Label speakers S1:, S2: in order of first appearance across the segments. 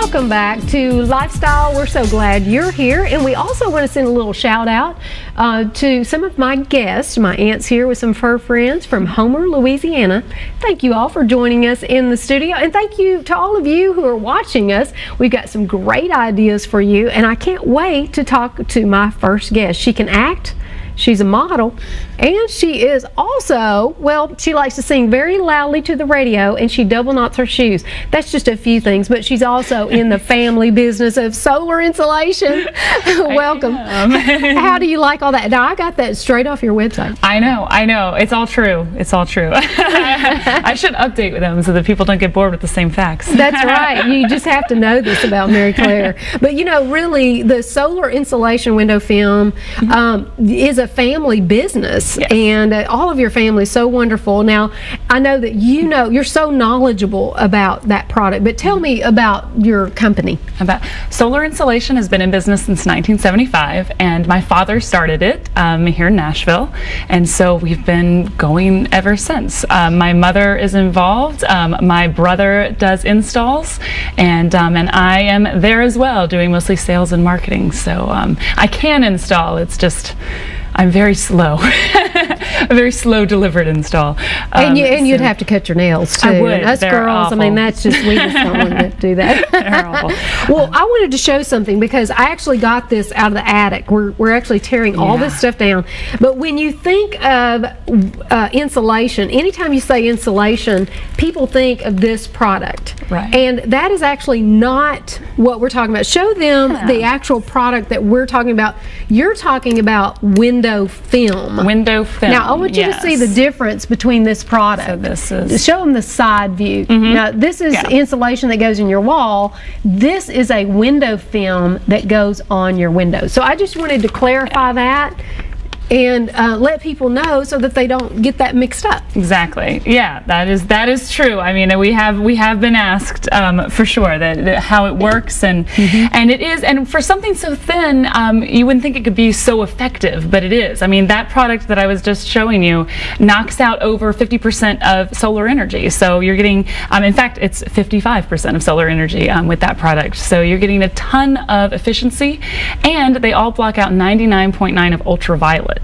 S1: Welcome back to Lifestyle. We're so glad you're here, and we also want to send a little shout out to some of my guests. My aunt's here with some of her friends from Homer, Louisiana. Thank you all for joining us in the studio, and thank you to all of you who are watching us. We've got some great ideas for you, and I can't wait to talk to my first guest. She can act, she's a model, and she is also, well, she likes to sing very loudly to the radio, and she double knots her shoes. That's just a few things, but she's also in the family business of solar insulation. Welcome. How do you like all that? Now, I got that straight off your website.
S2: I know. It's all true. I should update them so that people don't get bored with the same facts.
S1: That's right. You just have to know this about Mary Clare. But you know, really, the solar insulation window film is a family business. Yes. And all of your family is so wonderful. Now, I know that you're so knowledgeable about that product, but tell me about your company.
S2: Solar insulation has been in business since 1975, and my father started it here in Nashville, and so we've been going ever since. My mother is involved, my brother does installs, and I am there as well, doing mostly sales and marketing. So I can install, it's just I'm very slow. A very slow delivered install.
S1: And you'd have to cut your nails too.
S2: I would.
S1: And us
S2: They're
S1: girls,
S2: awful.
S1: I mean, that's just, we just don't want to do that.
S2: They're awful.
S1: Well, I wanted to show something because I actually got this out of the attic. We're actually tearing all this stuff down. But when you think of insulation, anytime you say insulation, people think of this product.
S2: Right.
S1: And that is actually not what we're talking about. Show them the actual product that we're talking about. You're talking about window film.
S2: Window film.
S1: Now, I want you to see the difference between this product.
S2: So this is...
S1: Show them the side view. Now, this is insulation that goes in your wall. This is a window film that goes on your window. So I just wanted to clarify that and let people know so that they don't get that mixed up.
S2: Exactly. Yeah, that is true. I mean, we have been asked for sure that how it works, and it is. And for something so thin, you wouldn't think it could be so effective, but it is. I mean, that product that I was just showing you knocks out over 50% of solar energy. So you're getting, in fact, it's 55% of solar energy with that product. So you're getting a ton of efficiency, and they all block out 99.9 of ultraviolet.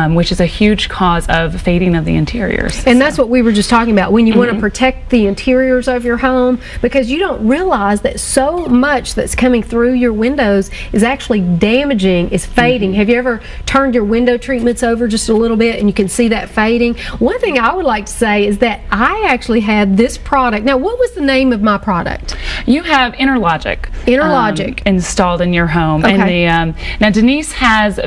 S2: Which is a huge cause of fading of the interiors.
S1: And that's what we were just talking about, when you want to protect the interiors of your home, because you don't realize that so much that's coming through your windows is actually damaging, is fading. Have you ever turned your window treatments over just a little bit and you can see that fading? One thing I would like to say is that I actually had this product. Now, what was the name of my product?
S2: You have Interlogic. Installed in your home.
S1: Okay.
S2: And now Denise has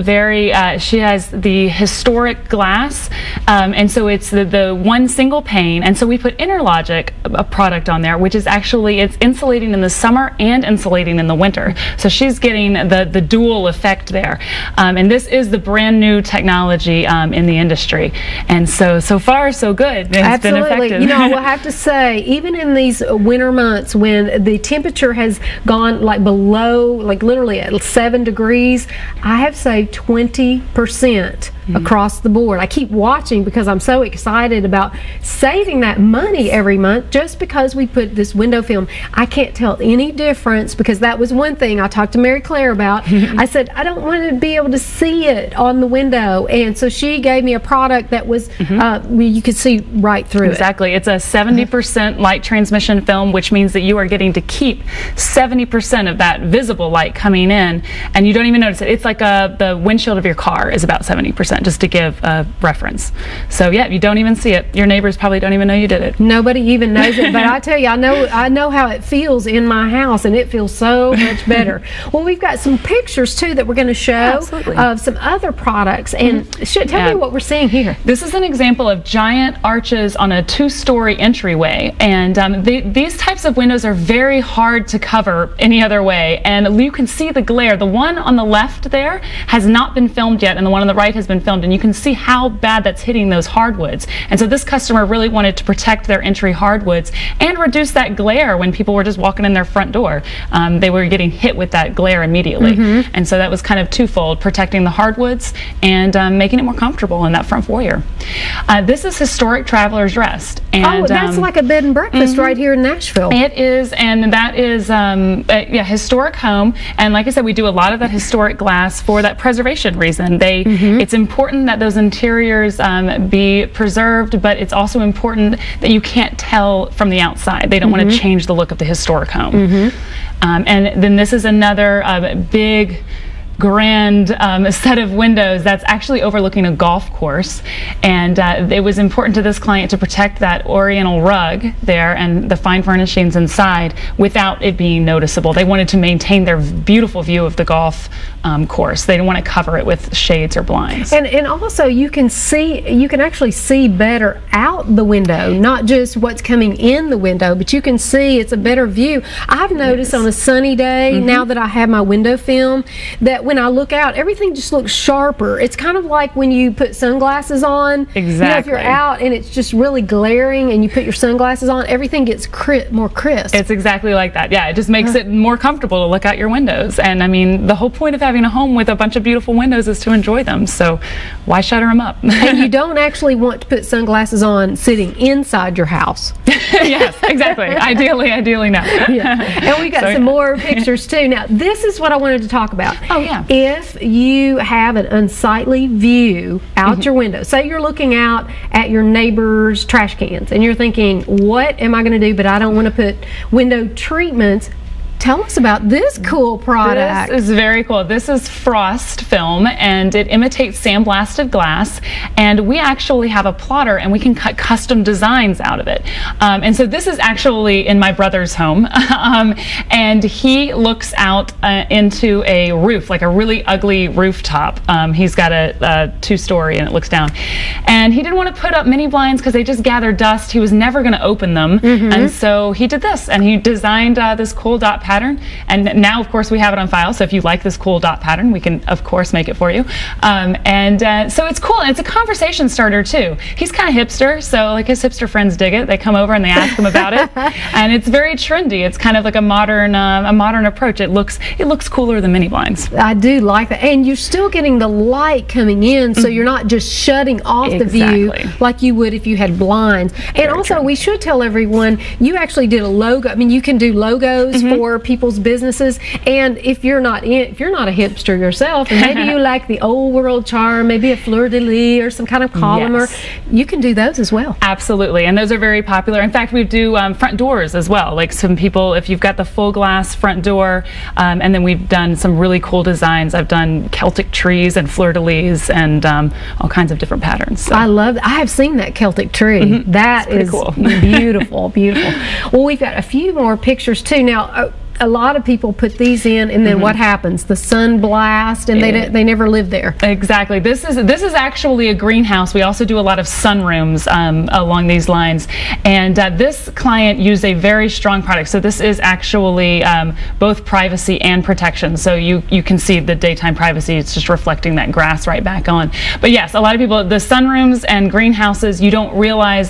S2: she has the historic glass, and so it's the one single pane, and so we put Interlogic, a product on there, which is actually, it's insulating in the summer and insulating in the winter. So she's getting the dual effect there. And this is the brand new technology in the industry. And so far so good. It's been effective.
S1: You know, I will have to say, even in these winter months when the temperature has gone like below, like literally at 7 degrees, I have saved 20% across the board. I keep watching because I'm so excited about saving that money every month just because we put this window film. I can't tell any difference, because that was one thing I talked to Mary Clare about. I said, I don't want to be able to see it on the window, and so she gave me a product that was you could see right through it.
S2: Exactly. It's a 70% light transmission film, which means that you are getting to keep 70% of that visible light coming in, and you don't even notice it. It's like the windshield of your car is about 70%, just to give a reference. So yeah, you don't even see it. Your neighbors probably don't even know you did it.
S1: Nobody even knows it, but I tell you, I know how it feels in my house, and it feels so much better. Well, we've got some pictures too that we're going to show of some other products, and tell me what we're seeing here.
S2: This is an example of giant arches on a 2-story entryway, and these types of windows are very hard to cover any other way, and you can see the glare. The one on the left there has not been filmed yet, and the one on the right has been filmed. filmed, and you can see how bad that's hitting those hardwoods. And so this customer really wanted to protect their entry hardwoods and reduce that glare when people were just walking in their front door. They were getting hit with that glare immediately. And so that was kind of twofold, protecting the hardwoods and making it more comfortable in that front foyer. This is Historic Traveler's Rest. And,
S1: that's like a bed and breakfast right here in Nashville.
S2: It is, and that is a historic home. And like I said, we do a lot of that historic glass for that preservation reason. It's important that those interiors be preserved, but it's also important that you can't tell from the outside. They don't want to change the look of the historic home. And then this is another big, grand set of windows that's actually overlooking a golf course, and it was important to this client to protect that oriental rug there and the fine furnishings inside without it being noticeable. They wanted to maintain their beautiful view of the golf course. They didn't want to cover it with shades or blinds.
S1: And also you can actually see better out the window, not just what's coming in the window, but you can see it's a better view. I've noticed on a sunny day, now that I have my window film, that when I look out, everything just looks sharper. It's kind of like when you put sunglasses on.
S2: Exactly.
S1: You know, if you're out and it's just really glaring and you put your sunglasses on, everything gets more crisp.
S2: It's exactly like that. Yeah, it just makes it more comfortable to look out your windows. And I mean, the whole point of having a home with a bunch of beautiful windows is to enjoy them. So why shutter them up?
S1: And you don't actually want to put sunglasses on sitting inside your house.
S2: Yes, exactly. Ideally not.
S1: Yeah. And we got some more pictures too. Now, this is what I wanted to talk about.
S2: Oh, yeah.
S1: If you have an unsightly view out your window, say you're looking out at your neighbor's trash cans and you're thinking, what am I going to do, but I don't want to put window treatments. Tell us about this cool product.
S2: This is very cool. This is frost film, and it imitates sandblasted glass, and we actually have a plotter and we can cut custom designs out of it. And so this is actually in my brother's home, and he looks out into a roof, like a really ugly rooftop. He's got a two-story and it looks down. And he didn't want to put up mini blinds because they just gather dust. He was never going to open them. And so he did this, and he designed this cool dot pattern, and now of course we have it on file, so if you like this cool dot pattern, we can of course make it for you. So it's cool, and it's a conversation starter too. He's kind of hipster, so like his hipster friends dig it. They come over and they ask him about it, and it's very trendy. It's kind of like a modern approach. It looks cooler than mini blinds.
S1: I do like that, and you're still getting the light coming in, so you're not just shutting off the view like you would if you had blinds. And also, we should tell everyone, you actually did a logo. I mean, you can do logos for people's businesses, and if you're not a hipster yourself, and maybe you like the old world charm, maybe a fleur-de-lis or some kind of column, you can do those as well.
S2: Absolutely, and those are very popular. In fact, we do front doors as well. Like some people, if you've got the full glass front door, and then we've done some really cool designs. I've done Celtic trees and fleur-de-lis and all kinds of different patterns. So.
S1: I love that. I have seen that Celtic tree. That is
S2: cool.
S1: Beautiful. Well, we've got a few more pictures too. Now, a lot of people put these in, and then what happens? The sun blast, and they never live there.
S2: Exactly. This is actually a greenhouse. We also do a lot of sunrooms along these lines, and this client used a very strong product. So this is actually both privacy and protection. So you can see the daytime privacy. It's just reflecting that grass right back on. But yes, a lot of people, the sunrooms and greenhouses, you don't realize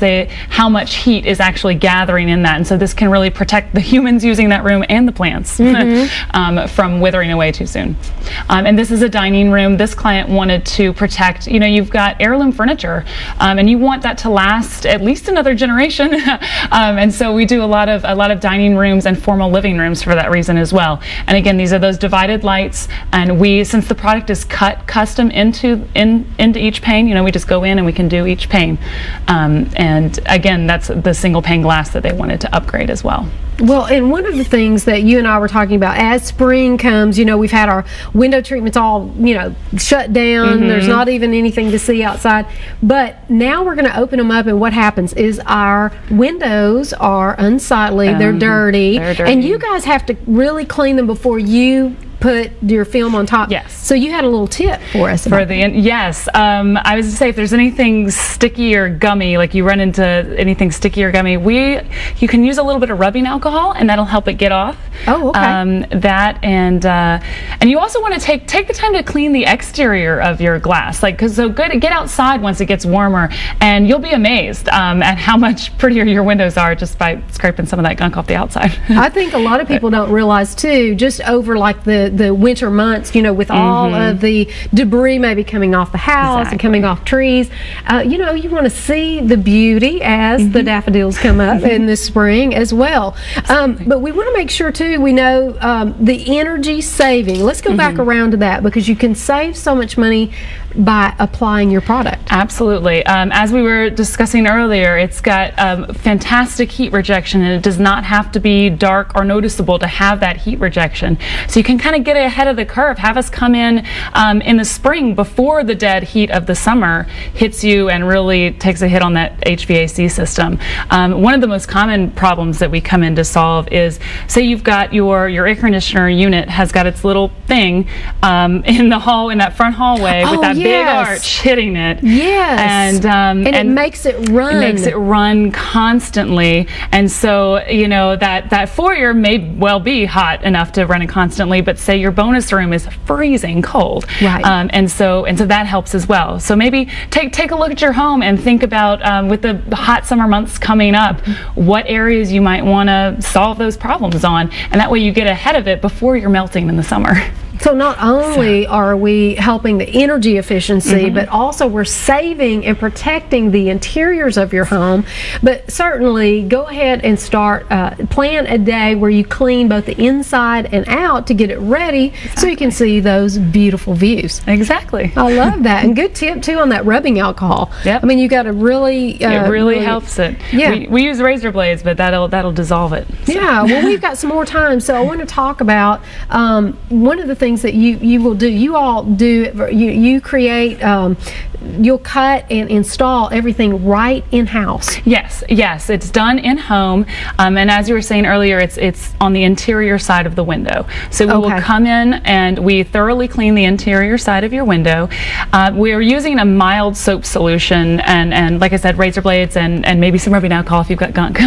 S2: how much heat is actually gathering in that, and so this can really protect the humans using that room and the plants from withering away too soon. And this is a dining room. This client wanted to protect, you've got heirloom furniture, and you want that to last at least another generation. And so we do a lot of dining rooms and formal living rooms for that reason as well. And again, these are those divided lights, and since the product is cut custom into each pane, we just go in and we can do each pane. And again, that's the single pane glass that they wanted to upgrade as well.
S1: Well, and one of the things that you and I were talking about, as spring comes, we've had our window treatments all, shut down. There's not even anything to see outside. But now we're going to open them up, and what happens is our windows are unsightly. They're dirty. And you guys have to really clean them before you put your film on top.
S2: Yes.
S1: So you had a little tip for us.
S2: Yes. I was going to say, if there's anything sticky or gummy, like you run into anything sticky or gummy, you can use a little bit of rubbing alcohol, and that'll help it get off.
S1: Oh, okay.
S2: That and you also want to take the time to clean the exterior of your glass, get outside once it gets warmer, and you'll be amazed at how much prettier your windows are just by scraping some of that gunk off the outside.
S1: I think a lot of people don't realize too, just over like the winter months, with all of the debris maybe coming off the house and coming off trees, you want to see the beauty as the daffodils come up in the spring as well. But we want to make sure too, we know the energy saving. Let's go back around to that, because you can save so much money by applying your product.
S2: Absolutely. As we were discussing earlier, it's got fantastic heat rejection, and it does not have to be dark or noticeable to have that heat rejection. So you can kind of get ahead of the curve. Have us come in the spring before the dead heat of the summer hits you and really takes a hit on that HVAC system. One of the most common problems that we come in to solve is, say you've got your air conditioner unit has got its little thing in that front hallway with that big arch hitting it.
S1: Yes.
S2: And
S1: it makes it run.
S2: It makes it run constantly. And so, that foyer may well be hot enough to run it constantly, but say your bonus room is freezing cold.
S1: Right.
S2: And so that helps as well. So maybe take a look at your home and think about, with the hot summer months coming up, what areas you might want to solve those problems on. And that way you get ahead of it before you're melting in the summer.
S1: So not only are we helping the energy efficiency, but also we're saving and protecting the interiors of your home. But certainly go ahead and start, plan a day where you clean both the inside and out to get it ready so you can see those beautiful views.
S2: Exactly.
S1: I love that. And good tip too on that rubbing alcohol.
S2: Yep.
S1: I mean, you got to really...
S2: it really helps it.
S1: Yeah.
S2: We use razor blades, but that'll dissolve it. So.
S1: Yeah, well, we've got some more time, so I want to talk about one of the things that you will do. You all do. You create. You'll cut and install everything right in house.
S2: Yes, it's done in home, and as you were saying earlier, it's on the interior side of the window. So we will come in and we thoroughly clean the interior side of your window. We are using a mild soap solution, and like I said, razor blades and maybe some rubbing alcohol if you've got gunk.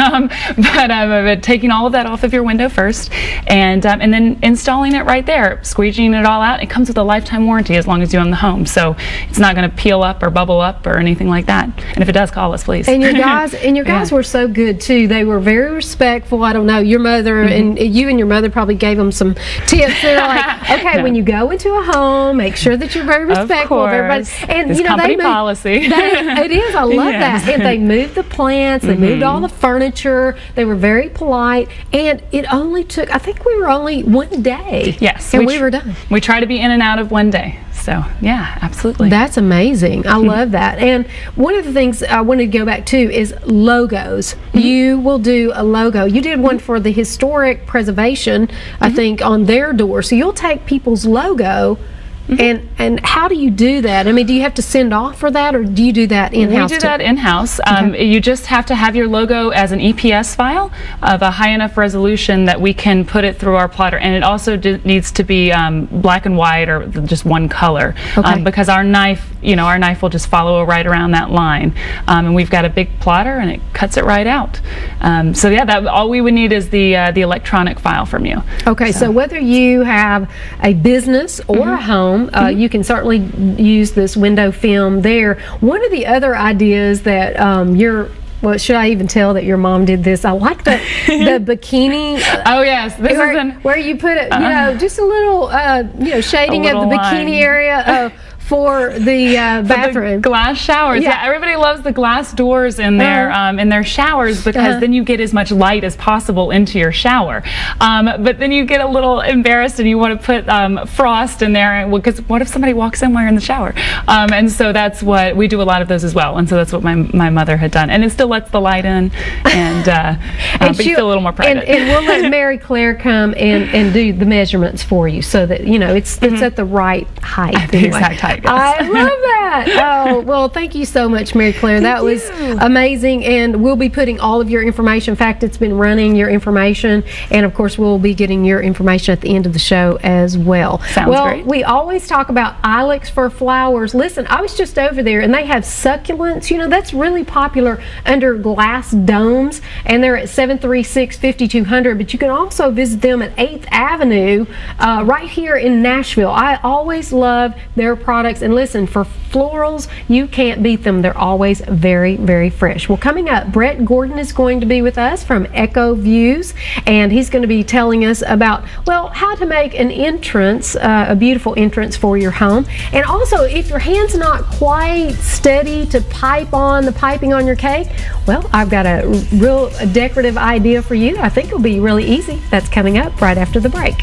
S2: But taking all of that off of your window first, and then installing it right there, squeegeeing it all out. It comes with a lifetime warranty as long as you own the home, so it's not going to peel up or bubble up or anything like that. And if it does, call us, please.
S1: And your guys were so good too. They were very respectful. I don't know, your mother and you and your mother probably gave them some tips. They're like, okay, when you go into a home, make sure that you're very respectful of everybody. And
S2: it's company policy.
S1: It is. I love that. And they moved the plants. They moved all the furniture. They were very polite. And it only took, I think we were only one day.
S2: Yes.
S1: And we were done.
S2: We try to be in and out of one day. So, yeah, absolutely.
S1: That's amazing. I love that. And one of the things I wanted to go back to is logos. You will do a logo. You did one for the historic preservation, I think, on their door. So you'll take people's logo. And how do you do that? I mean, do you have to send off for that, or do you do that in-house?
S2: We do that in-house. You just have to have your logo as an EPS file of a high enough resolution that we can put it through our plotter, and it also needs to be black and white or just one color, because our knife will just follow right around that line, and we've got a big plotter and it cuts it right out. So yeah, all we would need is the electronic file from you.
S1: Okay, so whether you have a business or a home, you can certainly use this window film there. One of the other ideas that well, should I even tell that your mom did this? I like the bikini.
S2: Oh yes, this is
S1: where you put it, just a little, shading of the bikini area. For the bathroom,
S2: the glass showers. Yeah, everybody loves the glass doors in their showers, because then you get as much light as possible into your shower. But then you get a little embarrassed and you want to put frost in there, because what if somebody walks in while you're in the shower? And so that's what we do. A lot of those as well. And so that's what my mother had done, and it still lets the light in, and but you feel a little more private.
S1: And we'll let Mary Claire come and do the measurements for you, so that it's at the right height.
S2: The exact height. guess.
S1: I love that. Oh, well, thank you so much, Mary Claire. That was amazing, and we'll be putting all of your information. In fact, it's been running your information, and of course, we'll be getting your information at the end of the show as well.
S2: Sounds great.
S1: We always talk about ilex for flowers. Listen, I was just over there, and they have succulents. You know, that's really popular under glass domes, and they're at 736-5200, but you can also visit them at 8th Avenue right here in Nashville. I always love their products, and listen, for florals, you can't beat them. They're always very, very fresh. Well, coming up, Brett Gordon is going to be with us from Echo Views, and he's going to be telling us about, well, how to make an entrance, a beautiful entrance for your home. And also, if your hand's not quite steady to pipe on the piping on your cake, well, I've got a real decorative idea for you. I think it'll be really easy. That's coming up right after the break.